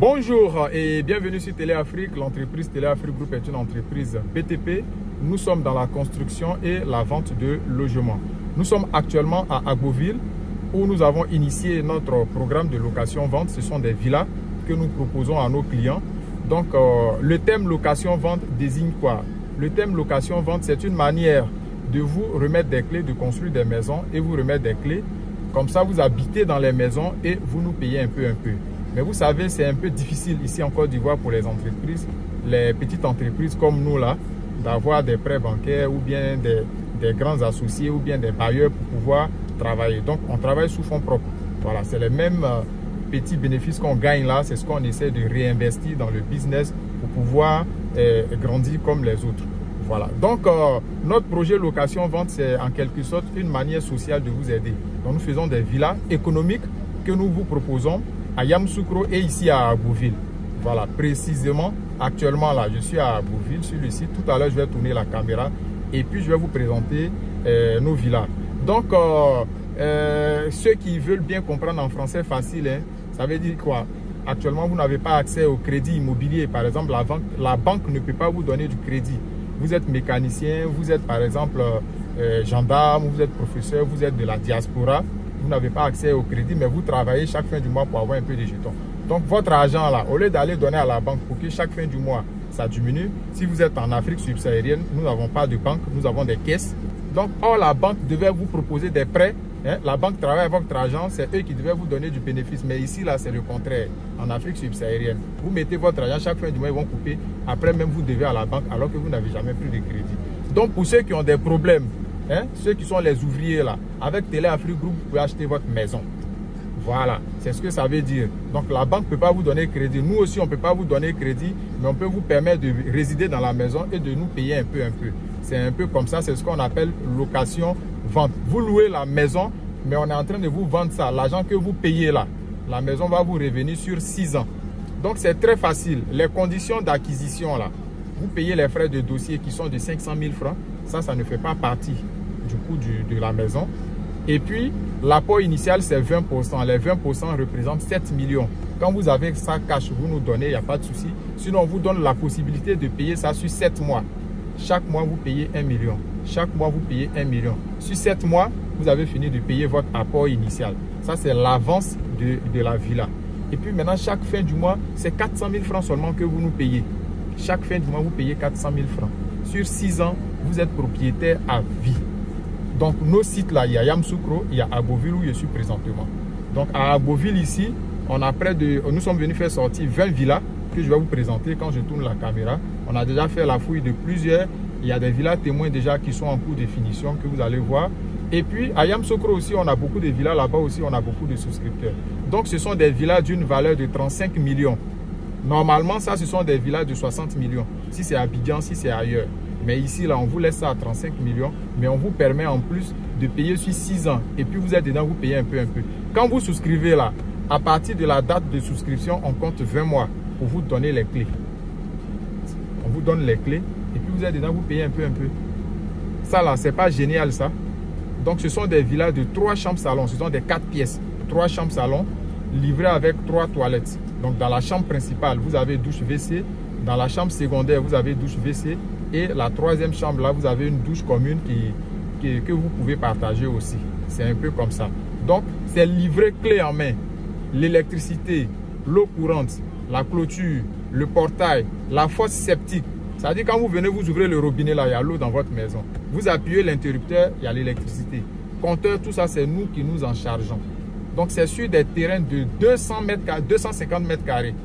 Bonjour et bienvenue sur Téléafrique. L'entreprise Téléafrique Group est une entreprise BTP. Nous sommes dans la construction et la vente de logements. Nous sommes actuellement à Agboville où nous avons initié notre programme de location-vente. Ce sont des villas que nous proposons à nos clients. Donc le thème location-vente désigne quoi? Le thème location-vente, c'est une manière de vous remettre des clés, de construire des maisons et vous remettre des clés. Comme ça, vous habitez dans les maisons et vous nous payez un peu. Mais vous savez, c'est un peu difficile ici en Côte d'Ivoire pour les entreprises, les petites entreprises comme nous là, d'avoir des prêts bancaires ou bien des grands associés ou bien des bailleurs pour pouvoir travailler. Donc, on travaille sous fonds propres. Voilà, c'est les mêmes petits bénéfices qu'on gagne là, c'est ce qu'on essaie de réinvestir dans le business pour pouvoir grandir comme les autres. Voilà. Donc, notre projet location-vente, c'est en quelque sorte une manière sociale de vous aider. Donc, nous faisons des villas économiques que nous vous proposons à Yamoussoukro et ici à Agboville. Voilà, précisément, actuellement là, je suis à Agboville sur le site. Tout à l'heure, je vais tourner la caméra et puis je vais vous présenter nos villas. Donc, ceux qui veulent bien comprendre en français facile, hein, ça veut dire quoi? Actuellement, vous n'avez pas accès au crédit immobilier. Par exemple, la banque ne peut pas vous donner du crédit. Vous êtes mécanicien, vous êtes par exemple gendarme, vous êtes professeur, vous êtes de la diaspora. Vous n'avez pas accès au crédit, mais vous travaillez chaque fin du mois pour avoir un peu de jetons. Donc, votre argent là, au lieu d'aller donner à la banque pour que chaque fin du mois, ça diminue, si vous êtes en Afrique subsaharienne, nous n'avons pas de banque, nous avons des caisses. Donc, or, la banque devait vous proposer des prêts. Hein? La banque travaille avec votre argent, c'est eux qui devaient vous donner du bénéfice. Mais ici, là, c'est le contraire. En Afrique subsaharienne, vous mettez votre argent, chaque fin du mois, ils vont couper. Après, même vous devez à la banque alors que vous n'avez jamais pris de crédit. Donc, pour ceux qui ont des problèmes, hein, ceux qui sont les ouvriers là, avec Téléafrique Group, vous pouvez acheter votre maison. Voilà, c'est ce que ça veut dire. Donc la banque ne peut pas vous donner crédit. Nous aussi, on ne peut pas vous donner crédit, mais on peut vous permettre de résider dans la maison et de nous payer un peu. C'est un peu comme ça, c'est ce qu'on appelle location-vente. Vous louez la maison, mais on est en train de vous vendre ça. L'argent que vous payez là, la maison va vous revenir sur 6 ans. Donc c'est très facile. Les conditions d'acquisition là, vous payez les frais de dossier qui sont de 500 000 francs. Ça ne fait pas partie du coût de la maison. Et puis, l'apport initial, c'est 20%. Les 20% représentent 7 millions. Quand vous avez ça cash, vous nous donnez, il n'y a pas de souci. Sinon, on vous donne la possibilité de payer ça sur 7 mois. Chaque mois, vous payez 1 million. Chaque mois, vous payez 1 million. Sur 7 mois, vous avez fini de payer votre apport initial. Ça, c'est l'avance de la villa. Et puis maintenant, chaque fin du mois, c'est 400 000 francs seulement que vous nous payez. Chaque fin du mois, vous payez 400 000 francs. Sur 6 ans, vous êtes propriétaire à vie. Donc, nos sites là, il y a Yamoussoukro, il y a Agboville où je suis présentement. Donc, à Agboville ici, nous sommes venus faire sortir 20 villas que je vais vous présenter quand je tourne la caméra. On a déjà fait la fouille de plusieurs. Il y a des villas témoins déjà qui sont en cours de finition que vous allez voir. Et puis, à Yamoussoukro aussi, on a beaucoup de villas. Là-bas aussi, on a beaucoup de souscripteurs. Donc, ce sont des villas d'une valeur de 35 millions. Normalement, ça, ce sont des villas de 60 millions. Si c'est à Abidjan, si c'est ailleurs. Mais ici, là, on vous laisse ça à 35 millions. Mais on vous permet en plus de payer sur 6 ans. Et puis, vous êtes dedans, vous payez un peu. Quand vous souscrivez là, à partir de la date de souscription, on compte 20 mois pour vous donner les clés. On vous donne les clés. Et puis, vous êtes dedans, vous payez un peu. Ça, là, c'est pas génial, ça. Donc, ce sont des villas de 3 chambres salons. Ce sont des 4 pièces. 3 chambres salons livrées avec 3 toilettes. Donc, dans la chambre principale, vous avez douche WC. Dans la chambre secondaire, vous avez douche WC. Et la 3e chambre, là, vous avez une douche commune que vous pouvez partager aussi. C'est un peu comme ça. Donc, c'est livré clé en main. L'électricité, l'eau courante, la clôture, le portail, la fosse septique. C'est-à-dire quand vous venez, vous ouvrez le robinet, là, il y a l'eau dans votre maison. Vous appuyez l'interrupteur, il y a l'électricité. Compteur, tout ça, c'est nous qui nous en chargeons. Donc, c'est sur des terrains de 250 mètres carrés.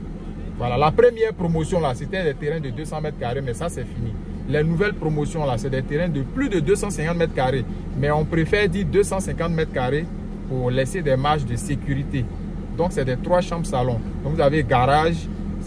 Voilà, la première promotion, là, c'était des terrains de 200 mètres carrés, mais ça, c'est fini. Les nouvelles promotions, là, c'est des terrains de plus de 250 mètres carrés. Mais on préfère dire 250 mètres carrés pour laisser des marges de sécurité. Donc, c'est des 3 chambres salons. Donc, vous avez garage.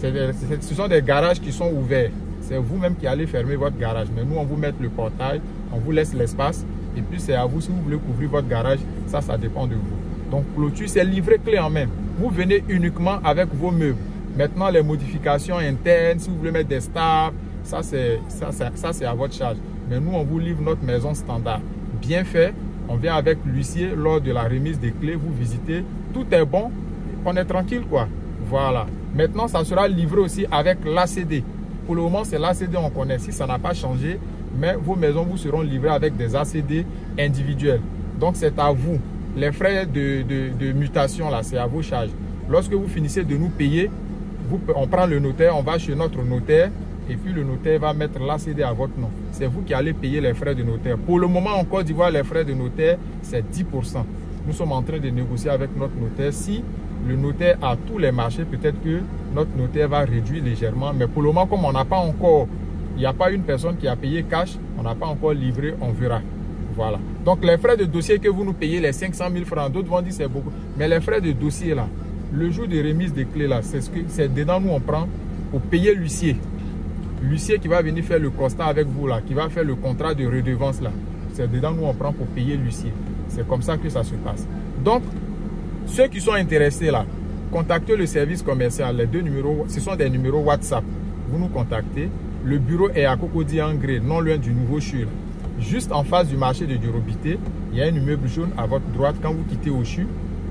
Ce sont des garages qui sont ouverts. C'est vous-même qui allez fermer votre garage. Mais nous, on vous met le portail, on vous laisse l'espace. Et puis, c'est à vous, si vous voulez couvrir votre garage, ça dépend de vous. Donc, clôture, c'est livré clé en main. Vous venez uniquement avec vos meubles. Maintenant, les modifications internes, si vous voulez mettre des stars, ça c'est à votre charge. Mais nous, on vous livre notre maison standard. Bien fait, on vient avec l'huissier lors de la remise des clés, vous visitez. Tout est bon, on est tranquille quoi. Voilà. Maintenant, ça sera livré aussi avec l'ACD. Pour le moment, c'est l'ACD on connaît. Si ça n'a pas changé, mais vos maisons vous seront livrées avec des ACD individuels. Donc, c'est à vous. Les frais de mutation, là, c'est à vos charges. Lorsque vous finissez de nous payer, on prend le notaire, on va chez notre notaire et puis le notaire va mettre l'ACD à votre nom. C'est vous qui allez payer les frais de notaire. Pour le moment, en Côte d'Ivoire, les frais de notaire, c'est 10%. Nous sommes en train de négocier avec notre notaire. Si le notaire a tous les marchés, peut-être que notre notaire va réduire légèrement. Mais pour le moment, comme on n'a pas encore, il n'y a pas une personne qui a payé cash, on n'a pas encore livré, on verra. Voilà. Donc, les frais de dossier que vous nous payez, les 500 000 francs, d'autres vont dire c'est beaucoup. Mais les frais de dossier, là, le jour de remise des clés, là, c'est dedans nous on prend pour payer l'huissier. L'huissier qui va venir faire le constat avec vous, là, qui va faire le contrat de redevance, là. C'est dedans nous on prend pour payer l'huissier. C'est comme ça que ça se passe. Donc, ceux qui sont intéressés, là, contactez le service commercial. Les 2 numéros, ce sont des numéros WhatsApp. Vous nous contactez. Le bureau est à Cocody Angré, non loin du nouveau CHU. Juste en face du marché de Durobité, il y a un immeuble jaune à votre droite quand vous quittez au CHU.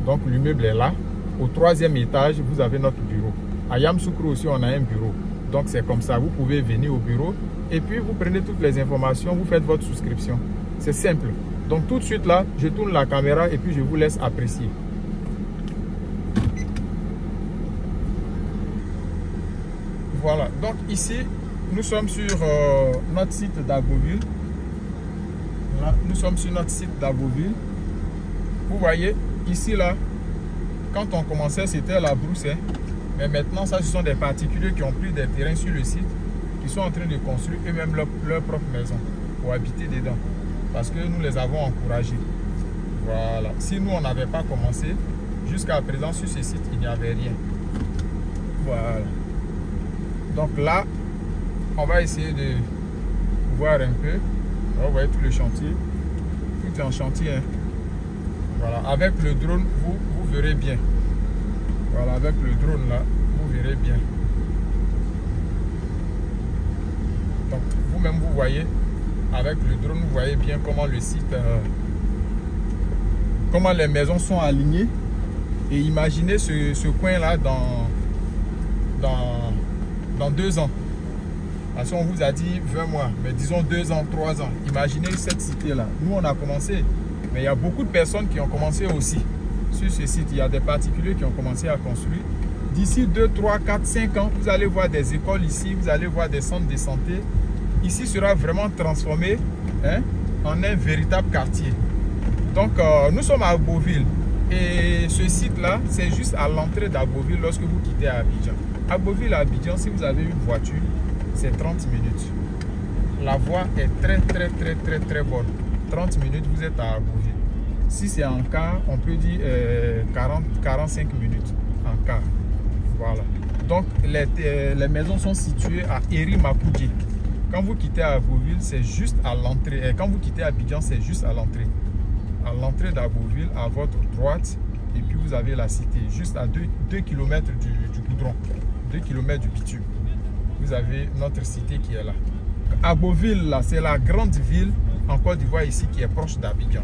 Donc l'immeuble est là. Au 3e étage, vous avez notre bureau. À Yamoussoukro aussi, on a un bureau. Donc c'est comme ça, vous pouvez venir au bureau et puis vous prenez toutes les informations, vous faites votre souscription. C'est simple. Donc tout de suite là, je tourne la caméra et puis je vous laisse apprécier. Voilà, donc ici, nous sommes sur notre site d'Agboville. Voilà, nous sommes sur notre site d'Agboville. Vous voyez, ici là, quand on commençait, c'était la brousse. Hein. Mais maintenant, ça, ce sont des particuliers qui ont pris des terrains sur le site, qui sont en train de construire eux-mêmes leur propre maison pour habiter dedans. Parce que nous les avons encouragés. Voilà. Si nous, on n'avait pas commencé, jusqu'à présent, sur ce site, il n'y avait rien. Voilà. Donc là, on va essayer de voir un peu. Là, vous voyez tout le chantier. Tout est en chantier. Hein. Voilà. Avec le drone, vous verrez bien. Voilà, avec le drone là, vous verrez bien. Donc, vous-même, vous voyez, avec le drone, vous voyez bien comment le site, comment les maisons sont alignées. Et imaginez ce coin-là dans 2 ans. Parce qu'on vous a dit 20 mois, mais disons 2 ans, 3 ans. Imaginez cette cité-là. Nous, on a commencé, mais il y a beaucoup de personnes qui ont commencé aussi. Sur ce site, il y a des particuliers qui ont commencé à construire. D'ici 2, 3, 4, 5 ans, vous allez voir des écoles ici, vous allez voir des centres de santé. Ici sera vraiment transformé hein, en un véritable quartier. Donc, nous sommes à Agboville. Et ce site-là, c'est juste à l'entrée d'Agboville lorsque vous quittez Abidjan. Agboville à Abidjan, si vous avez une voiture, c'est 30 minutes. La voie est très bonne. 30 minutes, vous êtes à Agboville. Si c'est en car, on peut dire 40-45 minutes en car. Voilà. Donc, les maisons sont situées à Eri-Makoudji. Quand vous quittez Agboville, c'est juste à l'entrée. Et quand vous quittez Abidjan, c'est juste à l'entrée. À l'entrée d'Agboville, à votre droite, et puis vous avez la cité, juste à 2 km du goudron, 2 km du bitume. Vous avez notre cité qui est là. Agboville, là, c'est la grande ville en Côte d'Ivoire ici qui est proche d'Abidjan.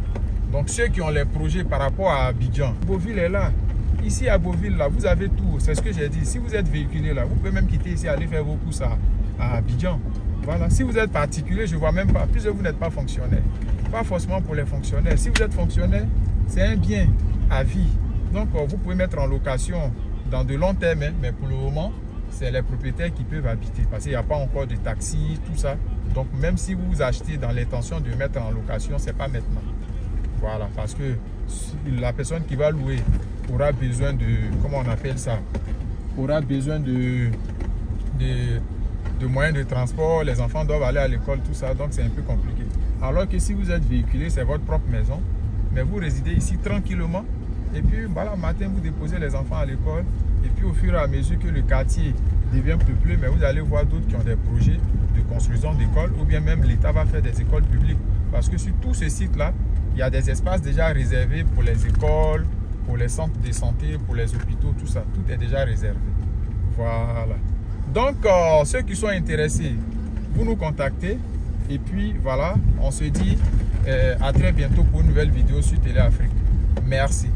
Donc ceux qui ont les projets par rapport à Abidjan, Agboville est là. Ici à Agboville, là, vous avez tout. C'est ce que j'ai dit. Si vous êtes véhiculé là, vous pouvez même quitter ici, aller faire vos courses à Abidjan. Voilà. Si vous êtes particulier, je ne vois même pas, puisque vous n'êtes pas fonctionnaire. Pas forcément pour les fonctionnaires. Si vous êtes fonctionnaire, c'est un bien à vie. Donc vous pouvez mettre en location dans de long terme, mais pour le moment, c'est les propriétaires qui peuvent habiter. Parce qu'il n'y a pas encore de taxis, tout ça. Donc même si vous achetez dans l'intention de mettre en location, ce n'est pas maintenant. Voilà, parce que la personne qui va louer aura besoin de, comment on appelle ça, aura besoin de moyens de transport, les enfants doivent aller à l'école, tout ça, donc c'est un peu compliqué. Alors que si vous êtes véhiculé, c'est votre propre maison, mais vous résidez ici tranquillement, et puis voilà, matin vous déposez les enfants à l'école, et puis au fur et à mesure que le quartier devient peuplé, mais vous allez voir d'autres qui ont des projets de construction d'écoles, ou bien même l'État va faire des écoles publiques, parce que sur tout ce site-là, il y a des espaces déjà réservés pour les écoles, pour les centres de santé, pour les hôpitaux, tout ça. Tout est déjà réservé. Voilà. Donc, ceux qui sont intéressés, vous nous contactez. Et puis, voilà, on se dit à très bientôt pour une nouvelle vidéo sur Télé Afrique. Merci.